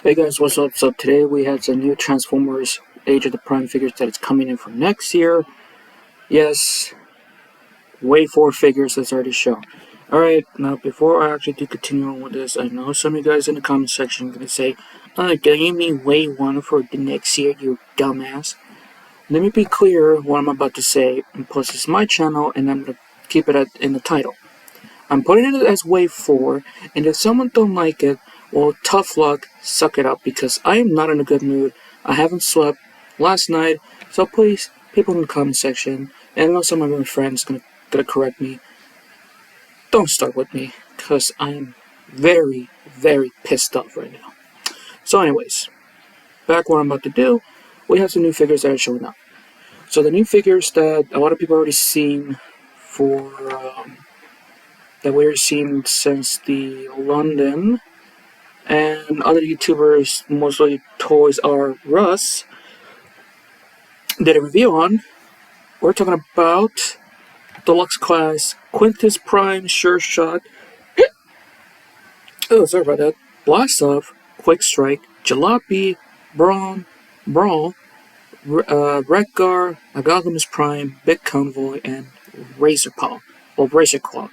Hey guys, what's up? So today we have some new Transformers Age of the Prime figures that it's coming in for next year. Yes, Wave 4 figures that's already shown. Alright, now before I actually do continue on with this, I know some of you guys in the comment section are going to say, can you me Wave 1 for the next year, you dumbass? Let me be clear what I'm about to say, and plus it's my channel and I'm going to keep it in the title. I'm putting it as Wave 4, and if someone don't like it, well, tough luck, suck it up, because I am not in a good mood. I haven't slept last night, so please, people in the comment section, and I know some of my friends gonna correct me, don't start with me, because I am very, very pissed off right now. So anyways, back what I'm about to do, we have some new figures that are showing up. So the new figures that a lot of people already seen for, that we're seeing since the London and other YouTubers, mostly Toys R Us, did a review on. We're talking about Deluxe Class, Quintus Prime, Sure Shot, oh sorry about that, Blast Off, Quick Strike, Jalopy, Brawl, Redgar, Agagamus Prime, Big Convoy, and Razor Paw, or Razor Claw.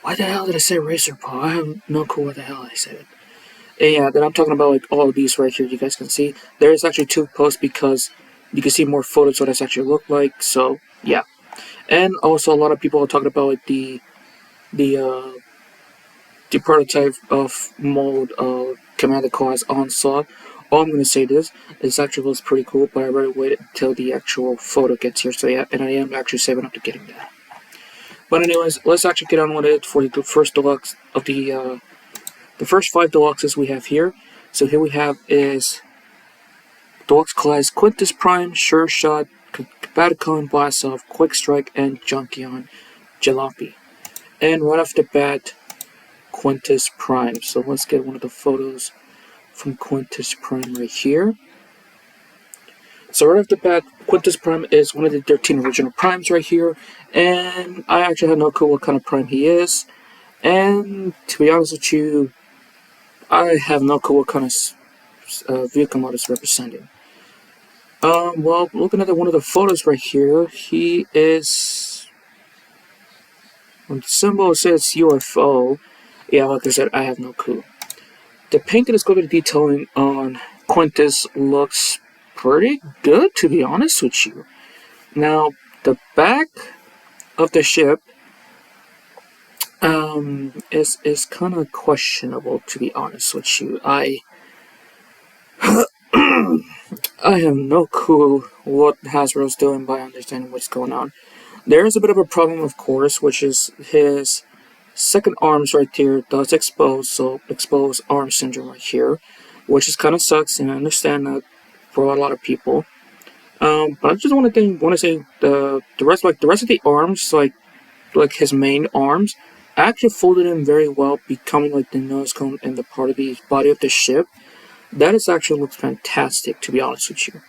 Why the hell did I say Razor Paw? I have no clue what the hell I said. And yeah, then I'm talking about like all of these right here. You guys can see there is actually two posts because you can see more photos what this actually look like. So yeah, and also a lot of people are talking about like the uh, the prototype of mold Commander Class Onslaught. All I'm gonna say this actually looks pretty cool, but I rather wait until the actual photo gets here. So yeah, and I am actually saving up to getting that. But anyways, let's actually get on with it for the first deluxe of the first 5 deluxes we have here. So here we have is Deluxe Class Quintus Prime, Sure Shot, Baticon, Blast Off, Quick Strike, and Junkion Jalopy. And right off the bat, Quintus Prime. So let's get one of the photos from Quintus Prime right here. So right off the bat, Quintus Prime is one of the 13 original Primes right here. And I actually have no clue what kind of Prime he is. And to be honest with you, I have no clue what kind of vehicle model is representing. Well, looking at one of the photos right here, he is. When the symbol says UFO, yeah, like I said, I have no clue. The paint and the sculpted detailing on Quintus looks pretty good, to be honest with you. Now, the back of the ship is kind of questionable, to be honest with you. I have no clue what Hasbro's doing by understanding what's going on. There is a bit of a problem, of course, which is his second arms right here does expose, so exposed arm syndrome right here, which is kind of sucks, and I understand that for a lot of people. But I just want to say the rest of the arms, like his main arms, actually folded in very well, becoming like the nose cone and the part of the body of the ship. That is actually looks fantastic, to be honest with you.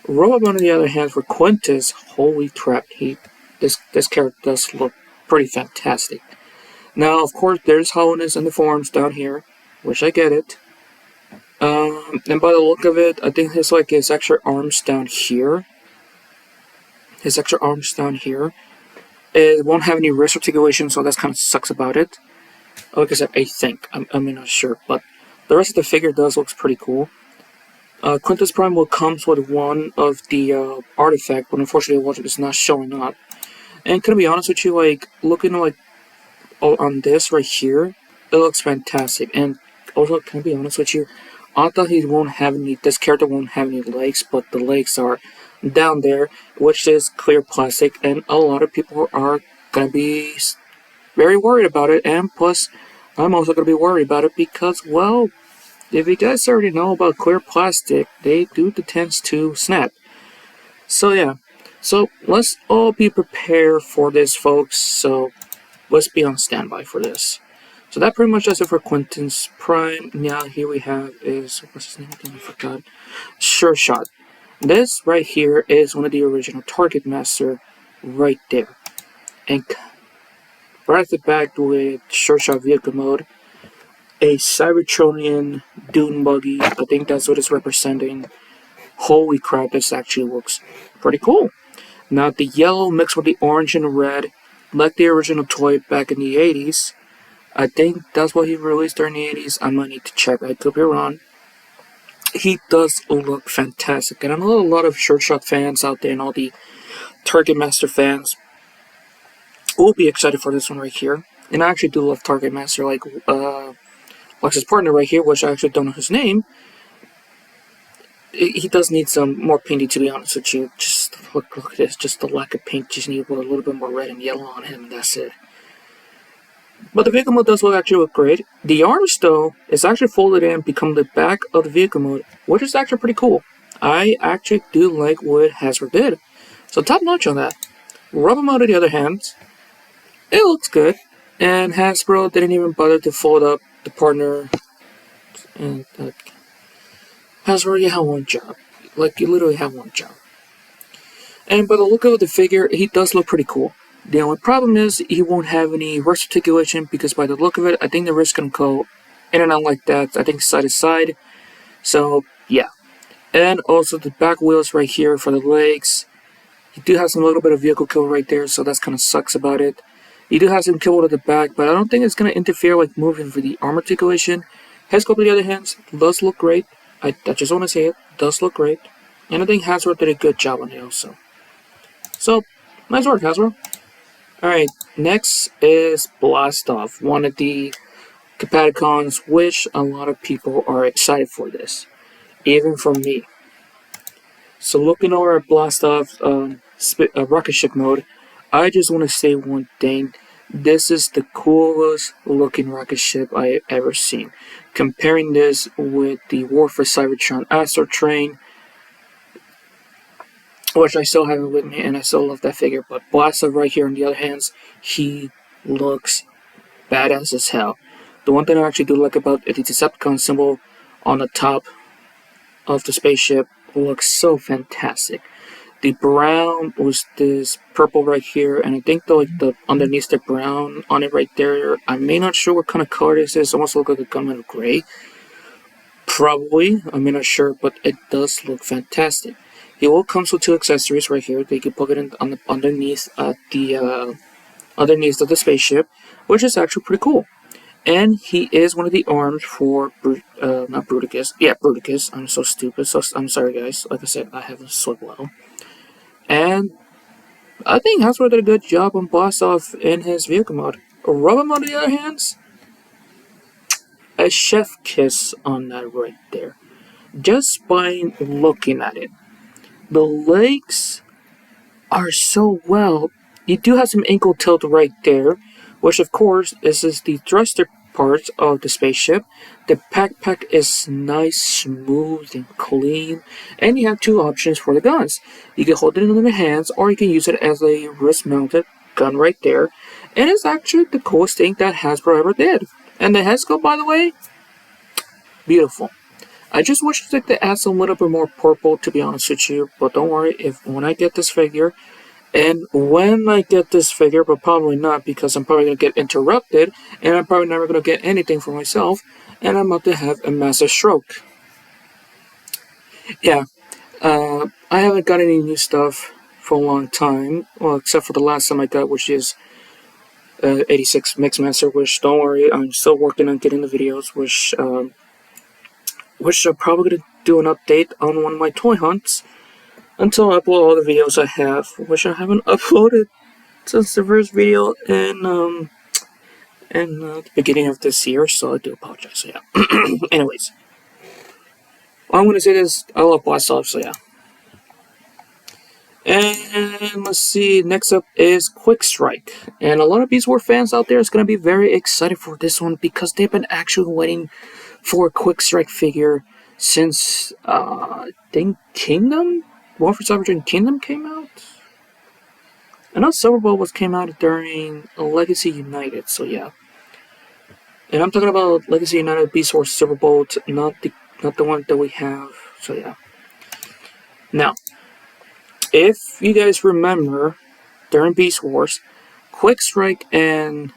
Robot, on the other hand, for Quintus, holy crap, this character does look pretty fantastic. Now, of course, there's hollowness in the forms down here, which I get it. And by the look of it, I think his extra arms down here. His extra arms down here. It won't have any wrist articulation, so that's kind of sucks about it. Like I said, I think. I'm not sure, but the rest of the figure does looks pretty cool. Quintus Prime will comes with one of the artifact, but unfortunately, it's not showing up. And can I be honest with you, like looking like on this right here, it looks fantastic. And also, can I be honest with you, I thought this character won't have any legs, but the legs are down there, which is clear plastic, and a lot of people are gonna be very worried about it. And plus, I'm also gonna be worried about it because, well, if you guys already know about clear plastic, they do tend to snap. So yeah, so let's all be prepared for this, folks. So let's be on standby for this. So that pretty much does it for Quintus Prime. Now here we have is, what's his name again? I forgot. Sure Shot. This right here is one of the original Target Master right there. And right at the back with Sure Shot vehicle mode. a Cybertronian Dune Buggy. I think that's what it's representing. Holy crap, this actually looks pretty cool. Now the yellow mixed with the orange and red, like the original toy back in the 80s. I think that's what he released during the 80s. I might need to check, I could be wrong. He does look fantastic, and I know a lot of Short Shot fans out there and all the Target Master fans will be excited for this one right here. And I actually do love Target Master, like his partner right here, which I actually don't know his name. He does need some more painting, to be honest with you. Just look at this, just the lack of paint. Just need a little bit more red and yellow on him, and that's it. But the vehicle mode does actually look great. The arms, though, is actually folded in, become the back of the vehicle mode, which is actually pretty cool. I actually do like what Hasbro did. So top notch on that. Rubber mode, on the other hand, it looks good. And Hasbro didn't even bother to fold up the partner. And Hasbro, you have one job. Like, you literally have one job. And by the look of the figure, he does look pretty cool. The only problem is he won't have any wrist articulation, because by the look of it, I think the wrist can go in and out like that. I think side to side. So, yeah. And also the back wheels right here for the legs. You do have some little bit of vehicle kill right there, so that's kind of sucks about it. You do have some kill at the back, but I don't think it's going to interfere like moving for the arm articulation. Head sculpt on the other hand does look great. I just want to say it. Does look great. And I think Hasbro did a good job on it also. So, nice work, Hasbro. Alright, next is Blast Off, one of the Combaticons, which a lot of people are excited for this, even from me. So looking over at Blast Off rocket ship mode, I just want to say one thing. This is the coolest looking rocket ship I have ever seen. Comparing this with the War for Cybertron Astro Train, which I still have it with me, and I still love that figure. But Blast Off right here on the other hand, he looks badass as hell. The one thing I actually do like about the Decepticon symbol on the top of the spaceship looks so fantastic. The brown was this purple right here, and I think the underneath the brown on it right there, I'm not sure what kind of color this is. It almost looks like a gunmetal gray. Probably, I'm not sure, but it does look fantastic. It will comes with two accessories right here. They can plug it in on the underneath underneath of the spaceship, which is actually pretty cool. And he is one of the arms for not Bruticus. Yeah, Bruticus. I'm so stupid. So I'm sorry, guys. Like I said, I haven't slept well. And I think Hasbro did a good job on Blast Off in his vehicle mode. Rubber mode, on the other hand, a chef kiss on that right there. Just by looking at it. The legs are so well. You do have some ankle tilt right there, which of course is the thruster part of the spaceship. The backpack is nice, smooth, and clean, and you have two options for the guns. You can hold it in the hands, or you can use it as a wrist-mounted gun right there. And it's actually the coolest thing that Hasbro ever did. And the head sculpt, by the way, beautiful. I just wish they could add some little bit more purple, to be honest with you. But don't worry, when I get this figure, but probably not, because I'm probably going to get interrupted, and I'm probably never going to get anything for myself, and I'm about to have a massive stroke. Yeah, I haven't got any new stuff for a long time, well, except for the last time I got, which is 86 Mixmaster, which, don't worry, I'm still working on getting the videos, which I'm probably going to do an update on one of my toy hunts, until I upload all the videos I have, which I haven't uploaded since the first video in the beginning of this year, so I do apologize. So yeah. Anyways, all I'm gonna say is I love Blast Off, so yeah. And let's see, next up is Quick Strike, and a lot of Beast Wars fans out there is gonna be very excited for this one, because they've been actually waiting for a Quick Strike figure since I think Kingdom. War for Cybertron Kingdom came out? I know Silverbolt came out during Legacy United, so yeah. And I'm talking about Legacy United Beast Wars Silverbolt, not the one that we have, so yeah. Now, if you guys remember, during Beast Wars, Quick Strike and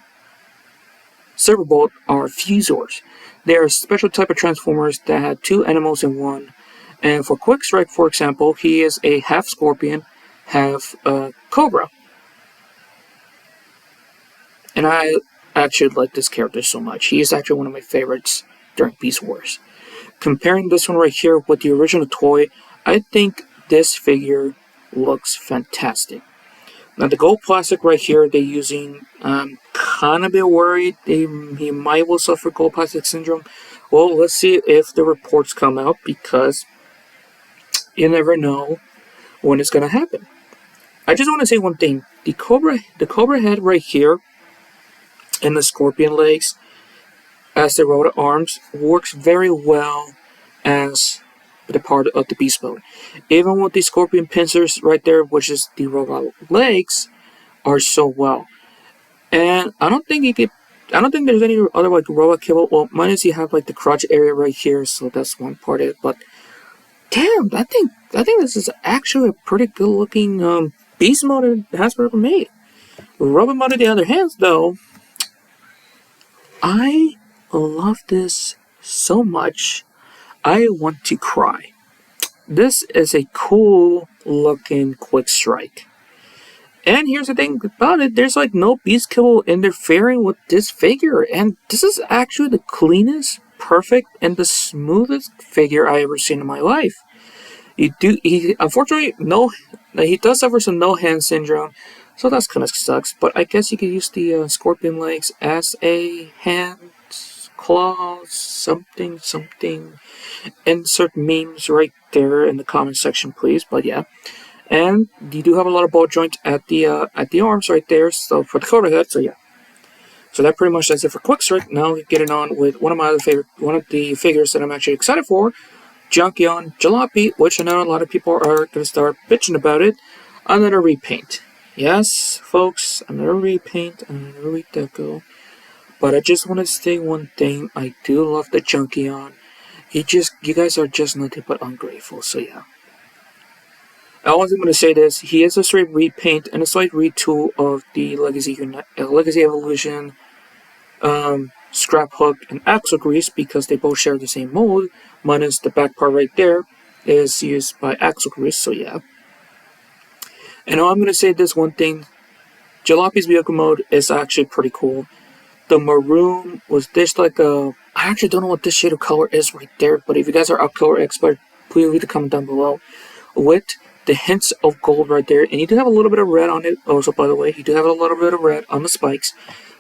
Silverbolt are Fusors. They are a special type of Transformers that had two animals in one. And for Quick Strike, for example, he is a half Scorpion, half Cobra. And I actually like this character so much. He is actually one of my favorites during Beast Wars. Comparing this one right here with the original toy, I think this figure looks fantastic. Now the gold plastic right here they're using, I'm kind of a bit worried he might will suffer gold plastic syndrome. Well, let's see if the reports come out, because you never know when it's going to happen. I just want to say one thing. The Cobra head right here and the Scorpion legs as the rotor arms works very well as the part of the Beast Mode. Even with the Scorpion pincers right there, which is the robot legs, are so well. And I don't think there's any other like robot kibble. Well, minus you have like the crotch area right here, so that's one part of it. But damn, I think this is actually a pretty good looking Beast Mode that Hasbro ever made. Robot Mode on the other hand, though, I love this so much. I want to cry. This is a cool looking Quick Strike. And here's the thing about it, there's like no beast kibble interfering with this figure. And this is actually the cleanest, perfect, and the smoothest figure I ever seen in my life. He unfortunately, he does suffer some no hand syndrome, so that's kind of sucks. But I guess you could use the Scorpion legs as a hand, claws, something. Insert memes right there in the comment section, please. But yeah, and you do have a lot of ball joints at the arms right there. So for the Cobra head, so yeah. So that pretty much does it for Quick Strike. Now getting on with one of the figures that I'm actually excited for. Junkion Jalopy, which I know a lot of people are going to start bitching about it. Another repaint. Yes, folks, another repaint, another redeco. But I just want to say one thing. I do love the Junkion. You guys are just nothing but ungrateful, so yeah. I was going to say this. He is a straight repaint and a slight retool of the Legacy Evolution Scrap Hook and Axle Grease, because they both share the same mold, minus the back part right there is used by Axle Grease, so yeah. And I'm going to say this one thing. Jalopy's vehicle mode is actually pretty cool. The maroon was this like a... I actually don't know what this shade of color is right there, but if you guys are a color expert, please leave a comment down below. With the hints of gold right there, and you do have a little bit of red on it also, by the way. You do have a little bit of red on the spikes.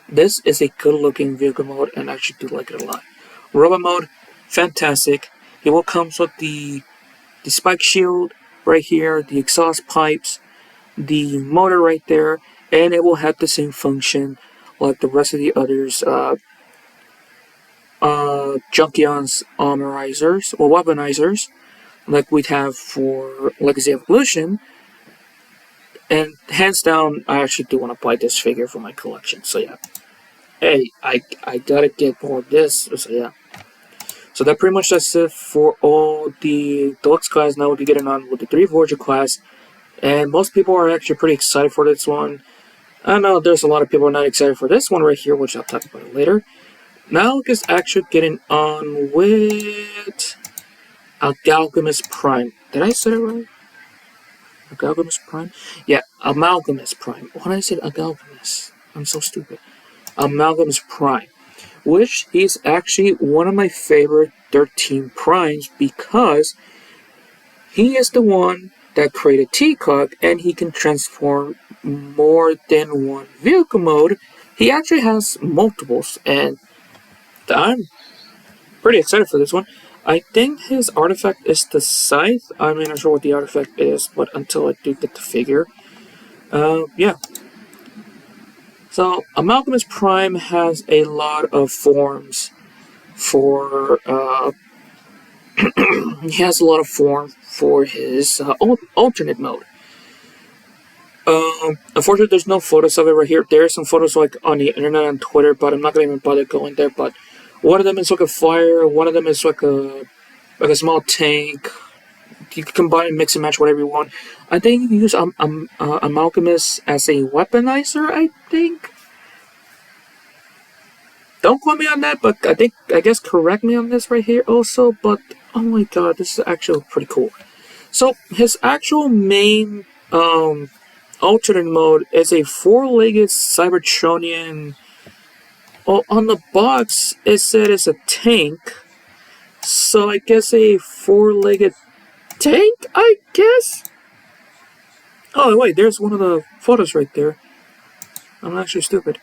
This is a good looking vehicle mode, and I actually do like it a lot. Robot mode, fantastic. It will comes with the spike shield right here, the exhaust pipes, the motor right there, and it will have the same function like the rest of the others Junkion's armorizers or weaponizers, like we'd have for Legacy Evolution. And hands down, I actually do want to buy this figure for my collection. So yeah, hey, I gotta get more of this. So yeah. So that pretty much does it for all the deluxe class. Now we'll be getting on with the 3 Voyager class, and most people are actually pretty excited for this one. I know there's a lot of people who are not excited for this one right here, which I'll talk about later. Now it's actually getting on with Amalgamus Prime. Did I say it right? Amalgamus Prime? Yeah, Amalgamus Prime. Why did I say Amalgamus? I'm so stupid. Amalgamus Prime, which is actually one of my favorite 13 Primes, because he is the one that created T-Cog, and he can transform more than one vehicle mode. He actually has multiples, and I'm pretty excited for this one. I think his artifact is the Scythe. I'm not sure what the artifact is, but until I do get the figure. Yeah. So, Amalgamus Prime has a lot of forms for, he has a lot of form for his alternate mode. Unfortunately, there's no photos of it right here. There are some photos like on the internet and Twitter, but I'm not gonna even bother going there. But one of them is like a fire, one of them is like a small tank. You can combine and mix and match whatever you want. I think you can use Amalgamus as a weaponizer, I think. Don't quote me on that, but I guess correct me on this right here also. But oh my god, this is actually pretty cool. So his actual main alternate mode is a four-legged Cybertronian. Oh, on the box it said it's a tank, so I guess a four-legged tank. I guess. Oh wait, there's one of the photos right there. I'm actually stupid.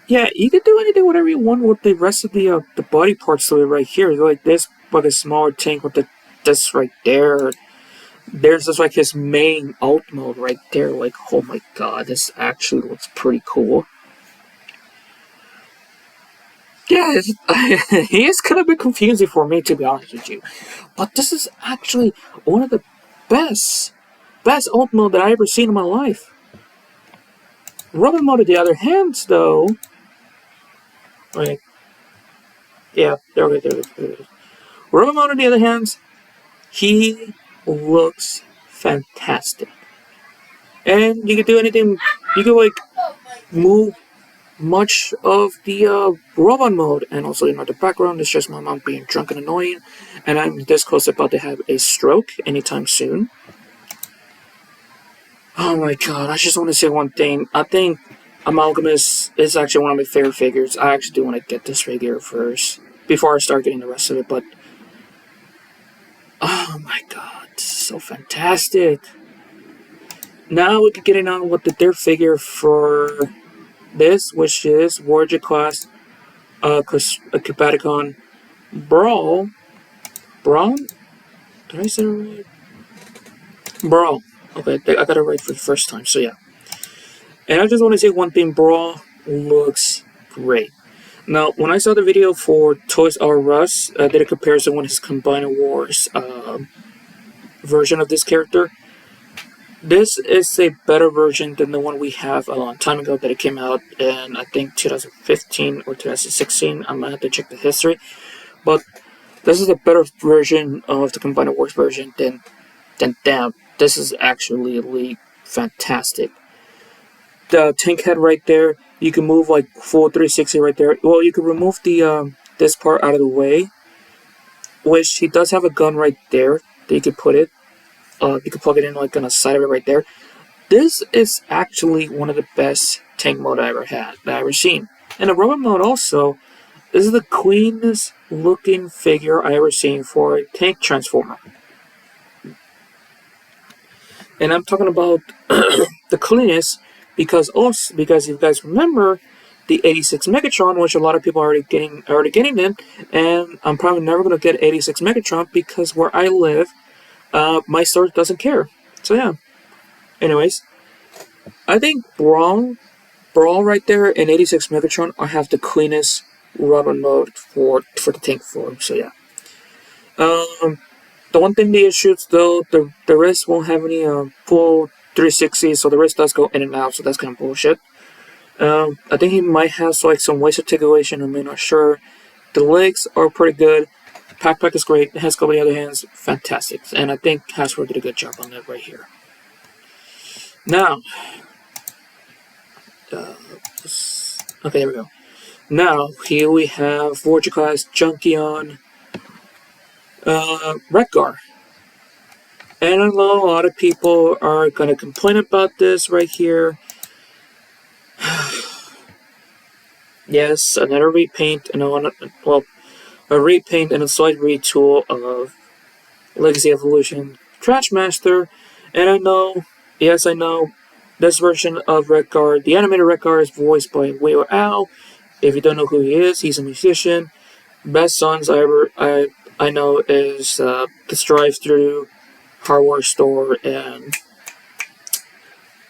Yeah, you can do anything, whatever you want with the rest of the body parts to it right here. Like this, like a smaller tank with this right there. There's just like his main alt mode right there. Like, oh my god, this actually looks pretty cool. Yeah, he is kind of a bit confusing for me, to be honest with you. But this is actually one of the best alt mode that I ever seen in my life. Robin mode, on the other hand, though. Like, yeah, there we go. Robin mode, on the other hand, he looks fantastic. And you can do anything. You can like move much of the robot mode, and also the background is just my mom being drunk and annoying, and I'm this close about to have a stroke anytime soon. Oh my god, I just want to say one thing. I think Amalgamus is actually one of my favorite figures. I actually do want to get this figure first before I start getting the rest of it, but oh my god, this is so fantastic. Now we can get on with their figure for this, which is Voyager class Capaticon Brawl. Brawl? Did I say it right? Brawl. Okay, I got it right for the first time, so yeah. And I just want to say one thing, Brawl looks great. Now, when I saw the video for Toys R Us, I did a comparison with his Combiner Wars version of this character. This is a better version than the one we have a long time ago that it came out in, I think, 2015 or 2016. I'm going to have to check the history. But this is a better version of the Combiner Wars version than damn. This is actually really fantastic. The tank head right there, you can move like full 360 right there. Well, you can remove the this part out of the way, which he does have a gun right there that you can put it. You can plug it in like on the side of it right there. This is actually one of the best tank mode I ever had, that I ever seen. And the robot mode also, this is the cleanest looking figure I ever seen for a tank transformer. And I'm talking about the cleanest because if you guys remember the 86 Megatron, which a lot of people are already getting in, and I'm probably never gonna get 86 Megatron because where I live, my store doesn't care. So yeah. Anyways, I think Brawl right there and 86 Megatron I have the cleanest rubber mode for the tank form. So yeah. The one thing the issues though, the rest won't have any full 360, so the rest does go in and out. So that's kind of bullshit. I think he might have like some waist articulation. I'm not sure. The legs are pretty good. Pack is great. The head sculpt on the other hand is fantastic, and I think Hasbro did a good job on that right here. Now, okay, there we go. Now here we have Voyager class Junkion Redgar, and I know a lot of people are gonna complain about this right here. Yes, another repaint, and a repaint and a slight retool of Legacy Evolution Trashmaster, and I know, yes I know, this version of Redgar, the animated Redgar is voiced by Weird Al. If you don't know who he is, he's a musician. Best songs I know is The Strive Through, Hardware Store, and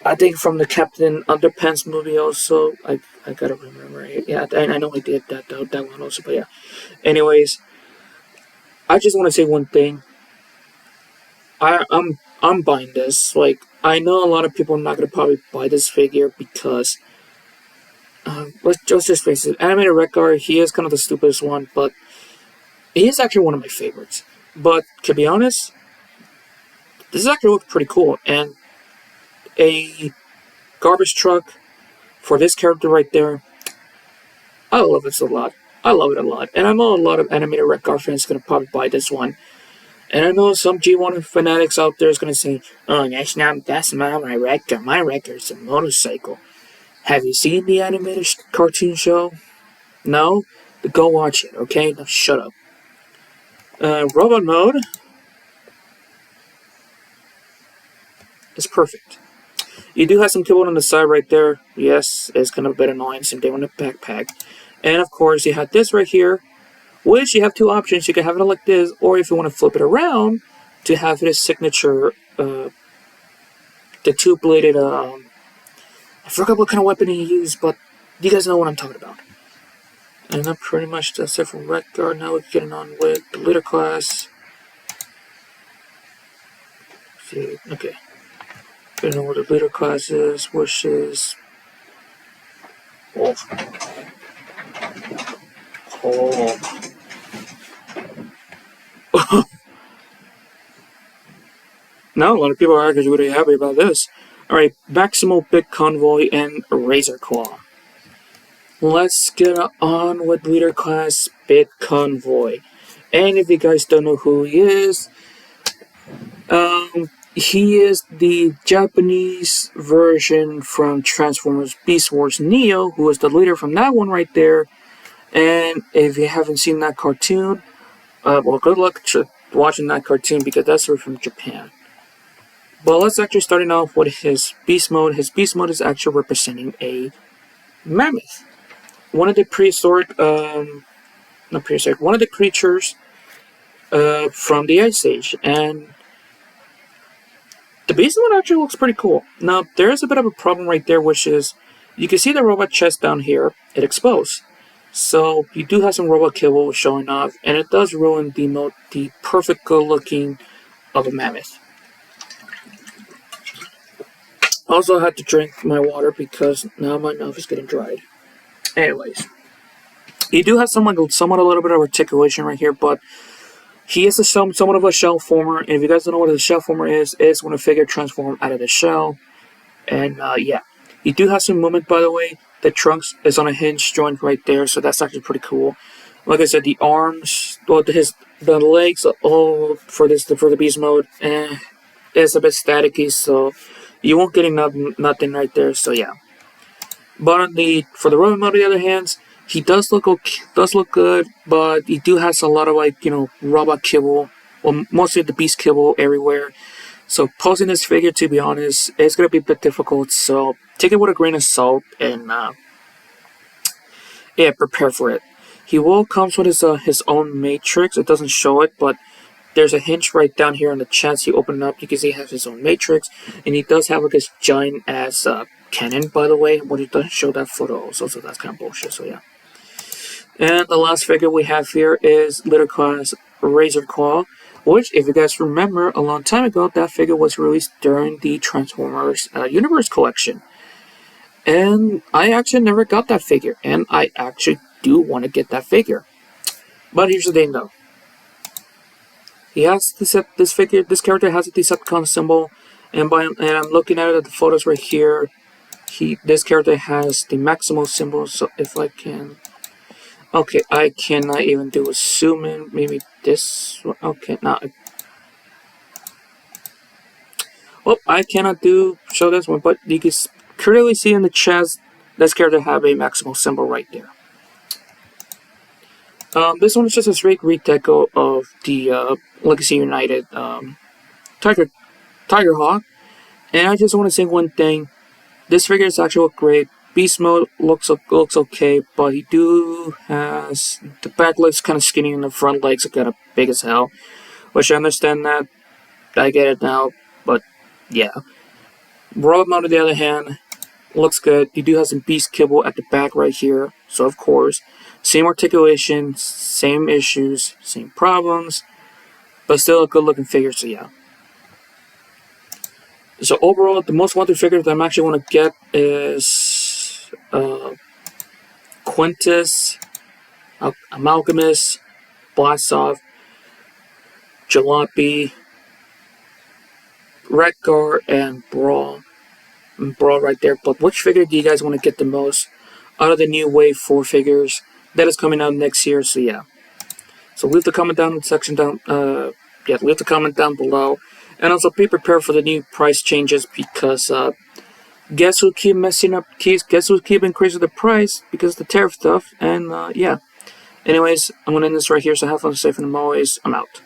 I think from the Captain Underpants movie also. I gotta remember it. Yeah, I know he did that one also, but yeah. Anyways, I just want to say one thing. I'm buying this. Like, I know a lot of people are not gonna probably buy this figure because let's just face it. Animated Redgar, he is kind of the stupidest one, but he is actually one of my favorites. But to be honest, this actually looks pretty cool, and a garbage truck for this character right there, I love this a lot. I love it a lot, and I know a lot of animated Redguard fans are gonna probably buy this one. And I know some G1 fanatics out there is gonna say, "Oh, that's not my Redguard. My Redguard's a motorcycle." Have you seen the animated cartoon show? No? Go watch it, okay? Now shut up. Robot mode is perfect. You do have some keyboard on the side right there. Yes, it's kind of a bit annoying. Same thing on the backpack. And of course, you have this right here, which you have two options. You can have it like this, or if you want to flip it around to have his signature, the two-bladed, I forgot what kind of weapon he used, but you guys know what I'm talking about. And that pretty much that's it for Redguard. Now we're getting on with the leader class. See, okay. Getting on with the leader classes, which is... Oh. Now a lot of people are actually really happy about this. Alright, Maximal Big Convoy and Razor Claw. Let's get on with leader class Big Convoy. And if you guys don't know who he is the Japanese version from Transformers Beast Wars Neo, who is the leader from that one right there. And if you haven't seen that cartoon, well, good luck watching that cartoon because that's from Japan. But let's actually starting off with his beast mode. His beast mode is actually representing a mammoth. One of the prehistoric, not prehistoric, one of the creatures from the Ice Age. And the beast mode actually looks pretty cool. Now, there is a bit of a problem right there, which is, you can see the robot chest down here, it exposed. So, you do have some robot kibble showing off, and it does ruin the perfect good looking of a mammoth. Also, I had to drink my water because now my mouth is getting dried. Anyways, you do have somewhat a little bit of articulation right here, but he is somewhat of a shell former. And if you guys don't know what a shell former is, it's when a figure transforms out of the shell. And yeah, you do have some movement, by the way. The trunk is on a hinge joint right there, so that's actually pretty cool. Like I said, the arms, well, the legs, all for the beast mode, it's a bit staticky, so you won't get nothing right there. So yeah. But for the robot mode, on the other hand, he does look good, but he do has a lot of robot kibble, well, mostly the beast kibble everywhere. So posing this figure, to be honest, it's gonna be a bit difficult. So take it with a grain of salt and yeah, prepare for it. He will comes with his own matrix. It doesn't show it, but there's a hinge right down here on the chest. You open it up, you can see he has his own matrix, and he does have like this giant ass cannon, by the way, but it doesn't show that photo also, so that's kind of bullshit. So yeah. And the last figure we have here is leader class Razor Claw, which, if you guys remember, a long time ago, that figure was released during the Transformers Universe collection. And I actually never got that figure, and I actually do want to get that figure. But here's the thing, though. He has this character has a Decepticon symbol, and I'm looking at it at the photos right here. This character has the Maximal symbol, so if I can... Okay, I cannot even do a zoom in. Maybe this one. Okay, now. Well, I cannot show this one, but you can clearly see in the chest this character have a Maximal symbol right there. This one is just a straight redeco of the Legacy United Tiger Hawk, and I just want to say one thing: this figure is actually great. Beast mode looks okay, but he has the back legs kind of skinny and the front legs are kind of big as hell. Which I understand that, I get it now, but yeah. Robot mode on the other hand looks good. You do have some beast kibble at the back right here, so of course, same articulation, same issues, same problems, but still a good looking figure. So yeah. So overall, the most wanted figure that I'm actually want to get is Quintus, Amalgamus, Blastov, Jalopy, Redguard, and Brawl. Brawl right there. But which figure do you guys want to get the most out of the new Wave 4 figures? that is coming out next year. So yeah. So leave the comment down in the section down. Leave the comment down below, and also be prepared for the new price changes because guess who keep messing up? Guess who keep increasing the price because of the tariff stuff? And yeah. Anyways, I'm gonna end this right here. So have fun, safe, and I'm always. I'm out.